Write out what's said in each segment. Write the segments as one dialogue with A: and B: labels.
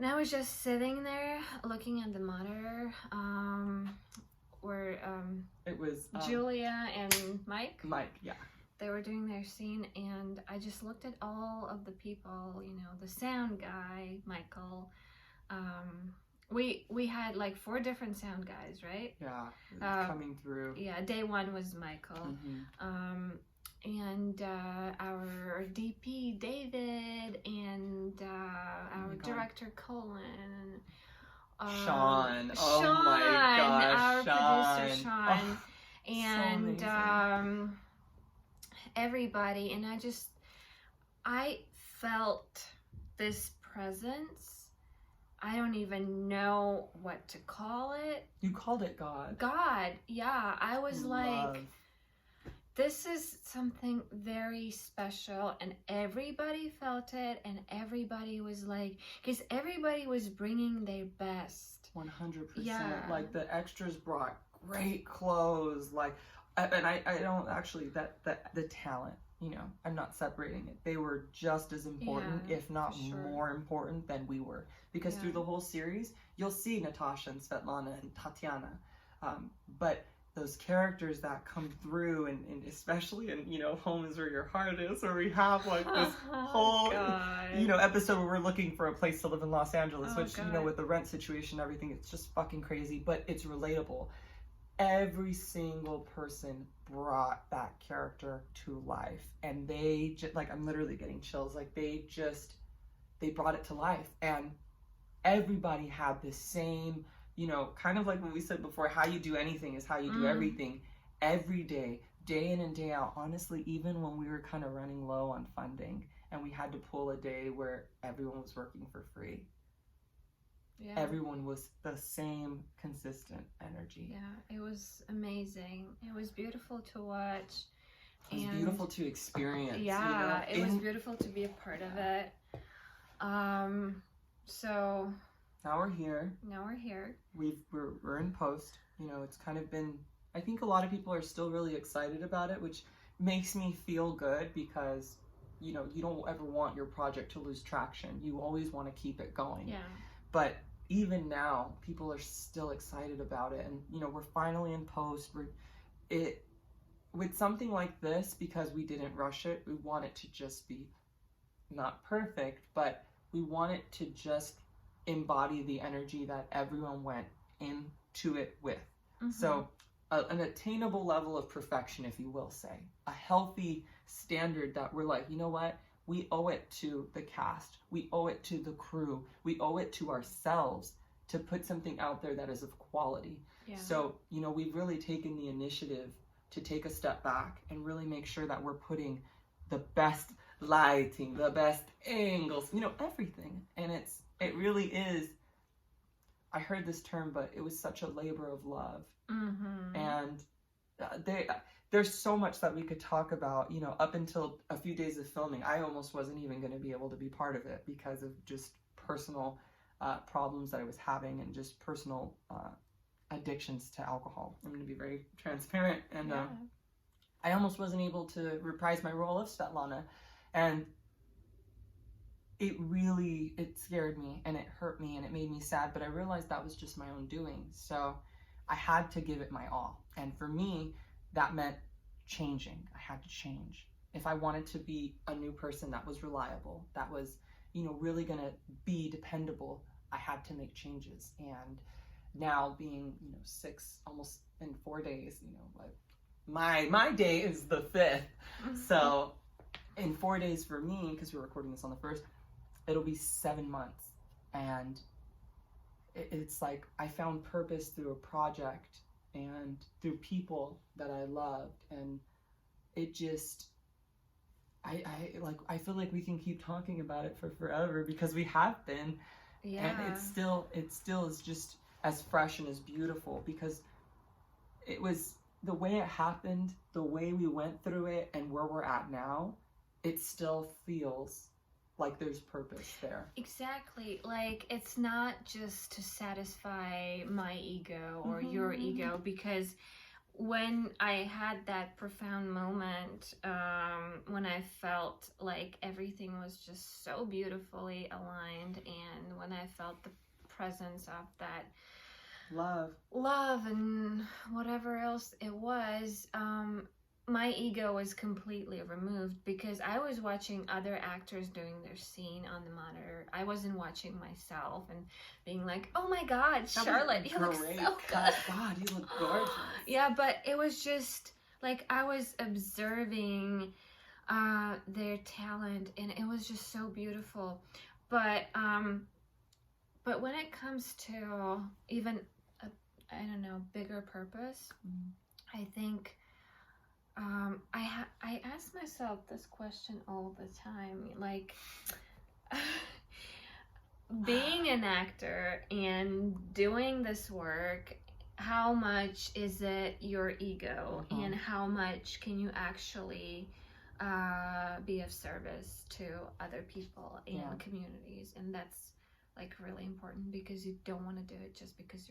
A: And I was just sitting there looking at the monitor, where
B: it was
A: Julia and Mike.
B: Yeah.
A: They were doing their scene, and I just looked at all of the people, you know, the sound guy, Michael. We had like 4 different sound guys, right?
B: Yeah, coming through.
A: Yeah, day 1 was Michael. And our DP, David, and our director, Colin.
B: Sean. Oh my gosh,
A: our producer, Sean.
B: Oh,
A: and
B: so
A: everybody. And I felt this presence. I don't even know what to call it.
B: You called it God.
A: God, yeah. I was
B: Love.
A: like, this is something very special, and everybody felt it, and everybody was like, because everybody was bringing their best.
B: 100%.
A: Yeah.
B: Like the extras brought great clothes, like, and I don't actually, the talent, you know, I'm not separating it. They were just as important, if not more important than we were. Because through the whole series, you'll see Natasha and Svetlana and Tatiana. But those characters that come through, and especially in, you know, Home is Where Your Heart Is, where we have like this whole, you know, episode where we're looking for a place to live in Los Angeles, which, you know, with the rent situation and everything, it's just fucking crazy, but it's relatable. Every single person brought that character to life, and they just, like, I'm literally getting chills, like they brought it to life, and everybody had the same, you know, kind of like what we said before, how you do anything is how you do everything. Every day, day in and day out, honestly, even when we were kind of running low on funding and we had to pull a day where everyone was working for free. Yeah. Everyone was the same consistent energy.
A: Yeah, it was amazing. It was beautiful to watch.
B: It was beautiful to experience.
A: Yeah,
B: you know?
A: It was beautiful to be a part of it. So
B: now we're here. We're in post. You know, it's kind of been, I think a lot of people are still really excited about it, which makes me feel good, because, you know, you don't ever want your project to lose traction. You always want to keep it going.
A: Yeah.
B: But even now, people are still excited about it, and, you know, we're finally in post. With something like this, because we didn't rush it, we want it to just be not perfect, but we want it to just embody the energy that everyone went into it with. So an attainable level of perfection, if you will say, a healthy standard that we're like, you know what, we owe it to the cast, we owe it to the crew, we owe it to ourselves to put something out there that is of quality. So, you know, we've really taken the initiative to take a step back and really make sure that we're putting the best lighting, the best angles, you know, everything. And it really is, I heard this term, but it was such a labor of love. And there's so much that we could talk about, you know. Up until a few days of filming, I almost wasn't even going to be able to be part of it because of just personal problems that I was having, and just personal addictions to alcohol. I'm going to be very transparent, and I almost wasn't able to reprise my role of Svetlana, and it scared me, and it hurt me, and it made me sad, but I realized that was just my own doing. So I had to give it my all. And for me, that meant changing. I had to change. If I wanted to be a new person that was reliable, that was, you know, really gonna be dependable, I had to make changes. And now being, you know, 6, almost in 4 days, you know, like my day is the 5th. So in 4 days for me, because we're recording this on the 1st, it'll be 7 months. And it's like I found purpose through a project and through people that I loved, and it just, I feel like we can keep talking about it for forever, because we have been. And it still is just as fresh and as beautiful, because it was the way it happened, the way we went through it, and where we're at now. It still feels like there's purpose there.
A: Exactly. Like, it's not just to satisfy my ego or your ego, because when I had that profound moment, when I felt like everything was just so beautifully aligned, and when I felt the presence of that
B: love
A: and whatever else it was, my ego was completely removed because I was watching other actors doing their scene on the monitor. I wasn't watching myself and being like, oh my God, Charlotte, you look so good.
B: God, you look gorgeous.
A: Yeah, but it was just like I was observing their talent, and it was just so beautiful. But when it comes to even I don't know, bigger purpose, I think I ask myself this question all the time, like being an actor and doing this work, how much is it your ego, and how much can you actually be of service to other people and communities? And that's like really important, because you don't want to do it just because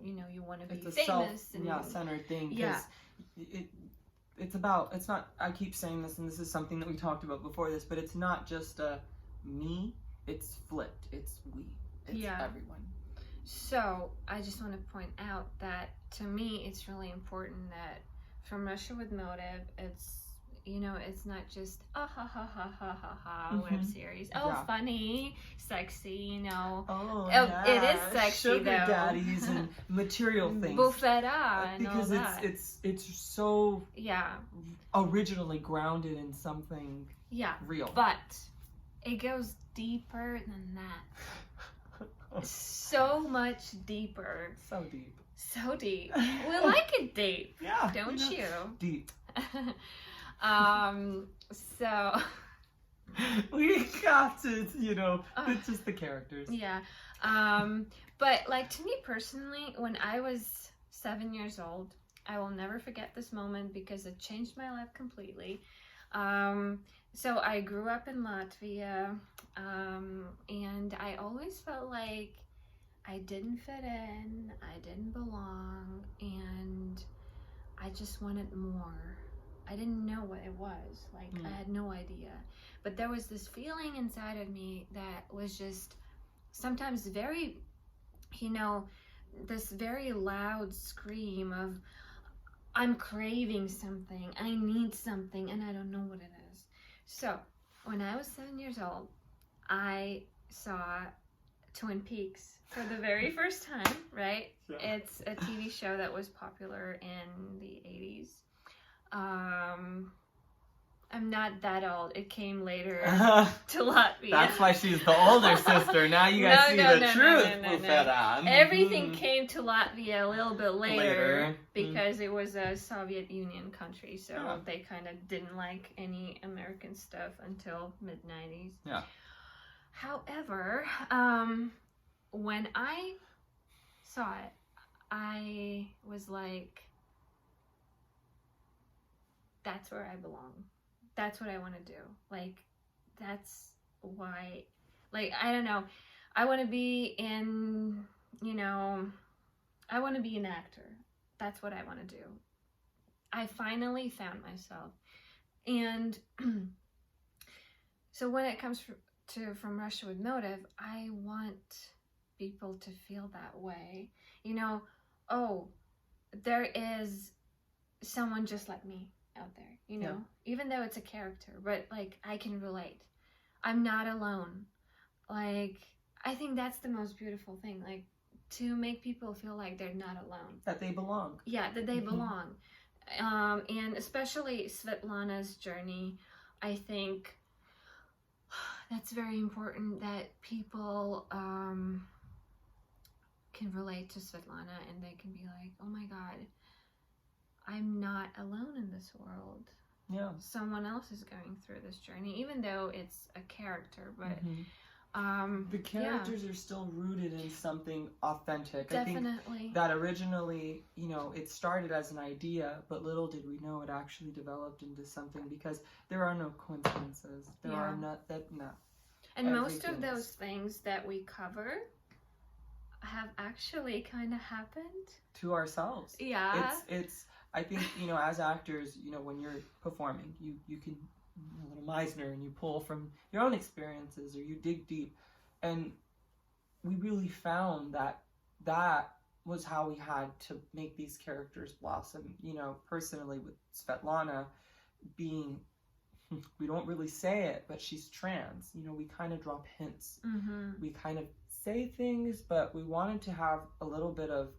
A: you want to be famous.
B: It's a centered thing. Yeah. It's not, I keep saying this, and this is something that we talked about before this, but it's not just a me, it's flipped, it's we, it's everyone.
A: So I just want to point out that to me, it's really important that From Russia with Motive, it's not just web series. Funny, sexy, it is sexy,
B: sugar
A: though.
B: Daddies and material things.
A: Bufeta and
B: because
A: all that.
B: It's so originally grounded in something real.
A: But it goes deeper than that. So much deeper.
B: So deep.
A: So deep. We like it deep.
B: Yeah.
A: Don't you?
B: Deep.
A: So
B: we got to, it's just the characters.
A: Yeah. But like, to me personally, when I was 7 years old, I will never forget this moment because it changed my life completely. So I grew up in Latvia, and I always felt like I didn't fit in, I didn't belong, and I just wanted more. I didn't know what it was. Like, I had no idea. But there was this feeling inside of me that was just sometimes very, this very loud scream of, I'm craving something, I need something, and I don't know what it is. So, when I was 7 years old, I saw Twin Peaks for the very first time, right? Yeah. It's a TV show that was popular in the 80s. I'm not that old. It came later to Latvia.
B: That's why she's the older sister. Now you guys see the truth.
A: No. Everything came to Latvia a little bit later. Because it was a Soviet Union country, so they kind of didn't like any American stuff until mid-90s.
B: Yeah.
A: However, when I saw it, I was like, that's where I belong. That's what I want to do. Like, that's why, like, I don't know. I want to be in, I want to be an actor. That's what I want to do. I finally found myself. And so when it comes to From Russia with Motive, I want people to feel that way. There is someone just like me out there, even though it's a character, but like, I can relate. I'm not alone. Like, I think that's the most beautiful thing, like, to make people feel like they're not alone.
B: That they belong.
A: Yeah, that they belong. And especially Svetlana's journey, I think that's very important, that people can relate to Svetlana, and they can be like, oh my God, I'm not alone in this world.
B: Yeah.
A: Someone else is going through this journey, even though it's a character, but
B: the characters are still rooted in something authentic.
A: Definitely.
B: I think that originally, it started as an idea, but little did we know it actually developed into something, because there are no coincidences. There are not.
A: And most of those things that we cover have actually kind of happened
B: to ourselves.
A: Yeah.
B: It's I think, as actors, when you're performing, you can, a little Meisner, and you pull from your own experiences, or you dig deep. And we really found that that was how we had to make these characters blossom. Personally with Svetlana being, we don't really say it, but she's trans. We kind of drop hints.
A: Mm-hmm.
B: We kind of say things, but we wanted to have a little bit of,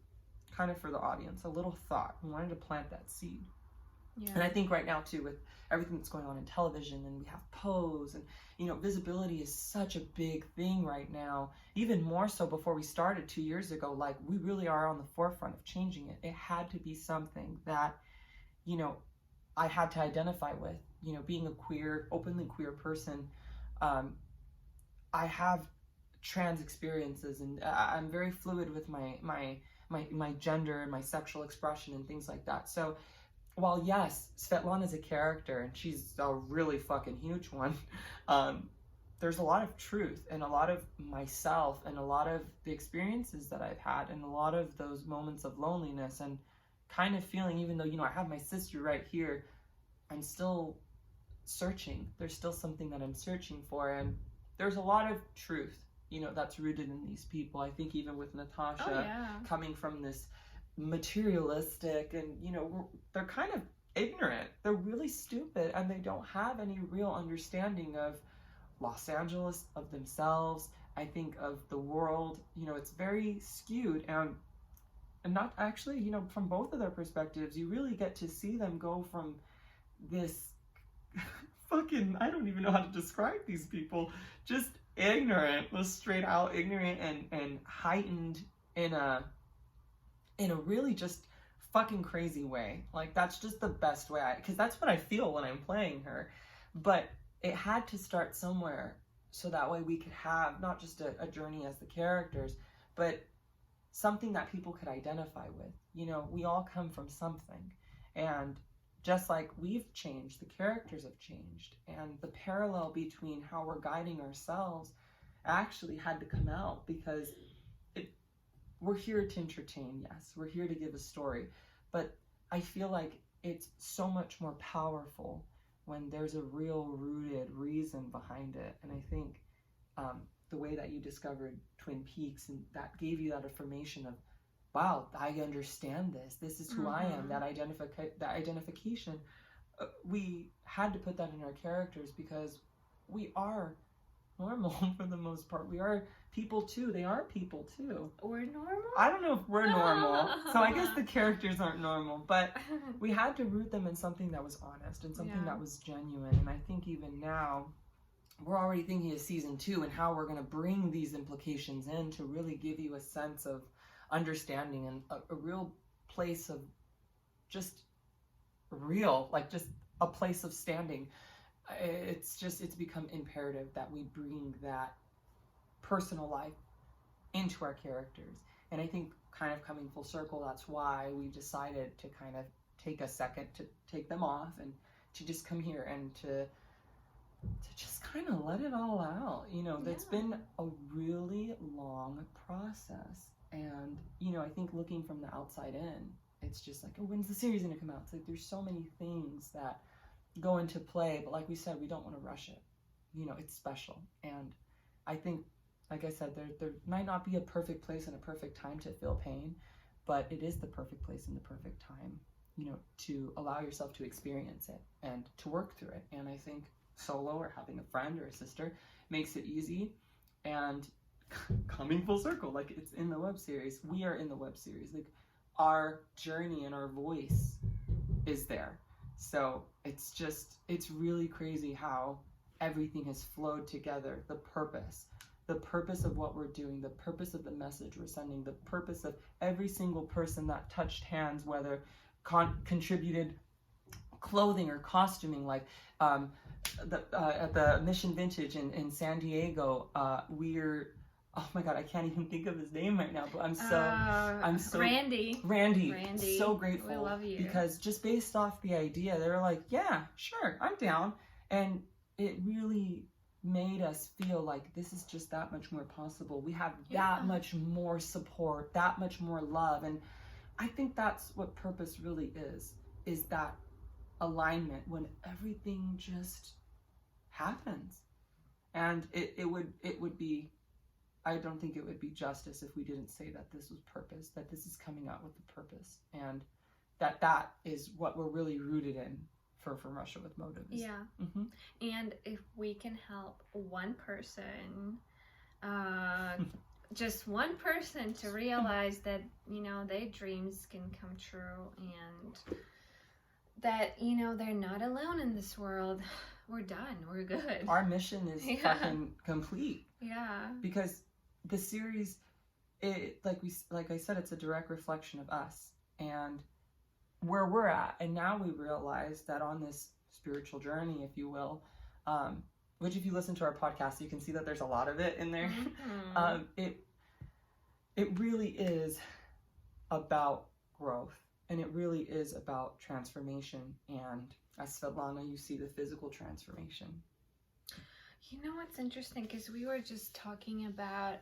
B: kind of for the audience, a little thought. We wanted to plant that seed.
A: Yeah.
B: And I think right now too, with everything that's going on in television, and we have Pose, and visibility is such a big thing right now, even more so before we started 2 years ago. Like, we really are on the forefront of changing it. It had to be something that I had to identify with. Being a queer, openly queer person, I have trans experiences, and I'm very fluid with my gender and my sexual expression and things like that. So while yes, Svetlana is a character, and she's a really fucking huge one, there's a lot of truth and a lot of myself and a lot of the experiences that I've had and a lot of those moments of loneliness and kind of feeling, even though, I have my sister right here, I'm still searching. There's still something that I'm searching for, and there's a lot of truth, that's rooted in these people. I think even with Natasha, coming from this materialistic, and they're kind of ignorant, they're really stupid, and they don't have any real understanding of Los Angeles, of themselves, I think of the world. It's very skewed, and not actually, from both of their perspectives, you really get to see them go from this fucking, I don't even know how to describe these people, just ignorant, just straight out ignorant, and heightened in a really just fucking crazy way. Like, that's just the best way, because that's what I feel when I'm playing her. But it had to start somewhere, so that way we could have not just a journey as the characters, but something that people could identify with. We all come from something, and just like we've changed, the characters have changed, and the parallel between how we're guiding ourselves actually had to come out, because we're here to entertain, yes, we're here to give a story, but I feel like it's so much more powerful when there's a real rooted reason behind it. And I think the way that you discovered Twin Peaks, and that gave you that affirmation of, wow, I understand this is who I am, that identification, we had to put that in our characters, because we are normal for the most part. We are people too. They are people too.
A: We're normal?
B: I don't know if we're normal. So I guess the characters aren't normal, but we had to root them in something that was honest and something that was genuine. And I think even now, we're already thinking of season 2 and how we're going to bring these implications in to really give you a sense of understanding and a real place of just real, like just a place of standing. It's become imperative that we bring that personal life into our characters. And I think, kind of coming full circle, that's why we decided to kind of take a second to take them off and to just come here and to just kind of let it all out. It's been a really long process, and I think looking from the outside in, it's just like, oh, when's the series gonna come out? It's like there's so many things that go into play, but like we said, we don't want to rush it. It's special, and I think, like I said, there might not be a perfect place and a perfect time to feel pain, but it is the perfect place and the perfect time, to allow yourself to experience it and to work through it. And I think solo, or having a friend or a sister, makes it easy. And coming full circle, like it's in the web series, we are in the web series, like our journey and our voice is there. So it's really crazy how everything has flowed together. The purpose of what we're doing, the purpose of the message we're sending, the purpose of every single person that touched hands, whether contributed clothing or costuming, like at the Mission Vintage in San Diego, we're, oh my god, I can't even think of his name right now, but I'm so Randy, so grateful.
A: We love you.
B: Because just based off the idea, they were like, yeah, sure, I'm down. And it really made us feel like this is just that much more possible. We have that much more support, that much more love. And I think that's what purpose really is that alignment when everything just happens. And it would be I don't think it would be justice if we didn't say that this was purpose, that this is coming out with a purpose, and that is what we're really rooted in from Russia with Motive.
A: Yeah. And if we can help one person, just one person, to realize that, you know, their dreams can come true, and that, you know, they're not alone in this world, we're done. We're good.
B: Our mission is fucking complete.
A: Yeah.
B: Because the series, like I said, it's a direct reflection of us and where we're at. And now we realize that on this spiritual journey, if you will, which if you listen to our podcast, you can see that there's a lot of it in there. It really is about growth, and it really is about transformation. And as Svetlana, you see the physical transformation.
A: You know what's interesting? Because we were just talking about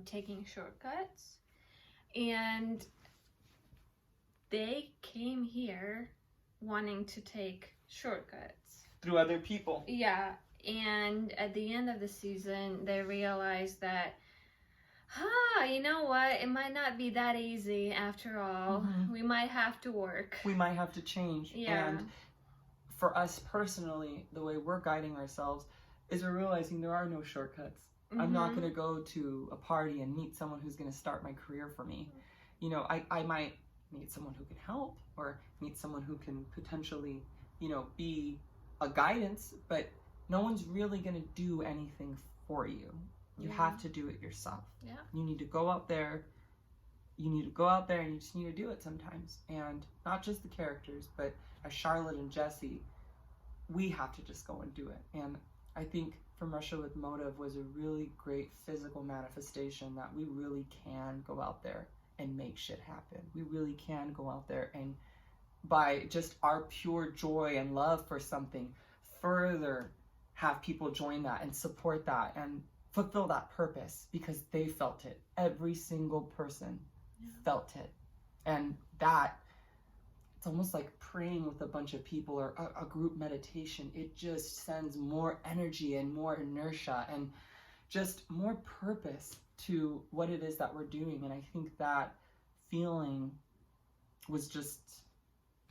A: taking shortcuts, and they came here wanting to take shortcuts.
B: Through other people.
A: Yeah, and at the end of the season, they realized that, you know what? It might not be that easy after all. We might have to work. We
B: might have to change.
A: Yeah.
B: And for us personally, the way we're guiding ourselves is we're realizing there are no shortcuts. I'm not going to go to a party and meet someone who's going to start my career for me. You know, I might meet someone who can help, or meet someone who can potentially, you know, be a guidance, but no one's really going to do anything for you. You have to do it yourself.
A: Yeah.
B: You need to go out there. You need to go out there, and you just need to do it sometimes. And not just the characters, but as Charlotte and Jesse, we have to just go and do it. And I think From Russia with Motive was a really great physical manifestation that we really can go out there and make shit happen. We really can go out there and, by just our pure joy and love for something, further have people join that and support that and fulfill that purpose, because they felt it. Every single person felt it. And that, it's almost like praying with a bunch of people or a group meditation. It just sends more energy and more inertia and just more purpose to what it is that we're doing. And I think that feeling was just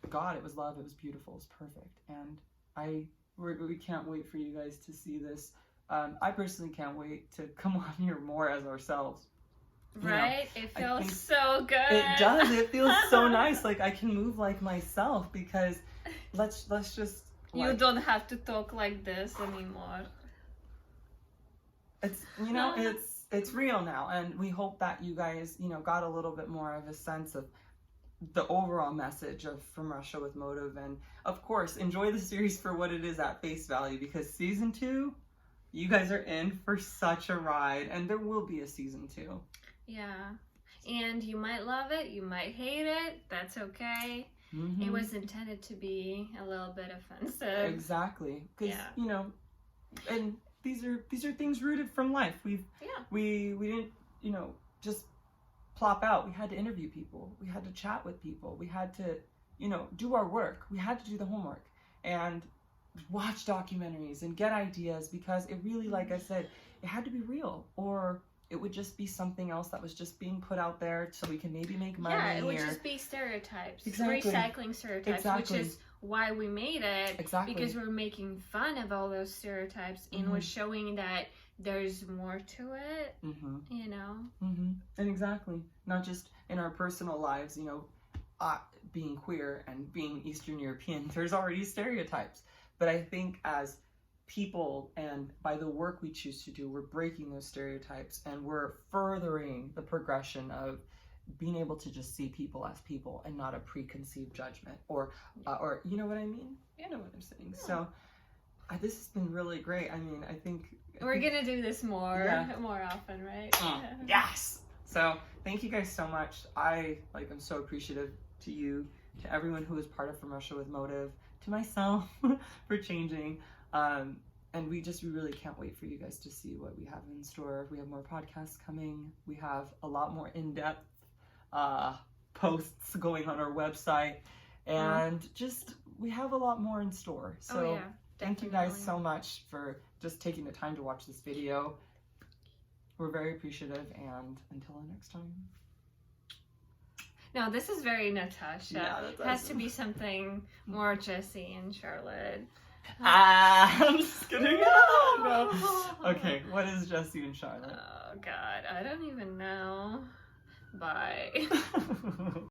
B: God. It was love. It was beautiful. It was perfect. And we can't wait for you guys to see this. I personally can't wait to come on here more as ourselves.
A: Right? You know, it feels so good.
B: It does. It feels so nice. Like I can move like myself, because let's just.
A: You don't have to talk like this anymore.
B: It's, you know, it's real now, and we hope that you guys, you know, got a little bit more of a sense of the overall message of From Russia with Motive. And of course, enjoy the series for what it is at face value, because season 2, you guys are in for such a ride, and there will be a season 2.
A: Yeah. And you might love it, you might hate it, that's okay. It was intended to be a little bit offensive.
B: Exactly. Because, you know, and these are things rooted from life. We didn't, you know, just plop out. We had to interview people. We had to chat with people. We had to, you know, do our work. We had to do the homework and watch documentaries and get ideas, because it really, like I said, it had to be real, or it would just be something else that was just being put out there so we can maybe make money.
A: Yeah, it would just be stereotypes.
B: Exactly.
A: Recycling stereotypes, which is why we made it.
B: Exactly.
A: Because we're making fun of all those stereotypes, and we're showing that there's more to it, you know?
B: And exactly. Not just in our personal lives, you know, being queer and being Eastern European, there's already stereotypes. But I think as people, and by the work we choose to do, we're breaking those stereotypes, and we're furthering the progression of being able to just see people as people and not a preconceived judgment, or you know what I mean? You know what I'm saying. Yeah. So this has been really great. I mean, I think
A: we're gonna do this more often, right?
B: Yes. So thank you guys so much. I'm so appreciative to you, to everyone who is part of From Russia with Motive, to myself for changing. And we really can't wait for you guys to see what we have in store. We have more podcasts coming. We have a lot more in-depth posts going on our website, and we have a lot more in store. So thank you guys so much for just taking the time to watch this video. we're very appreciative, and until next time.
A: No, this is very Natasha.
B: Yeah,
A: It has to be something more Jessie and Charlotte.
B: I'm just kidding. No. Okay, what is Jessie and Charlotte?
A: Oh God, I don't even know. Bye.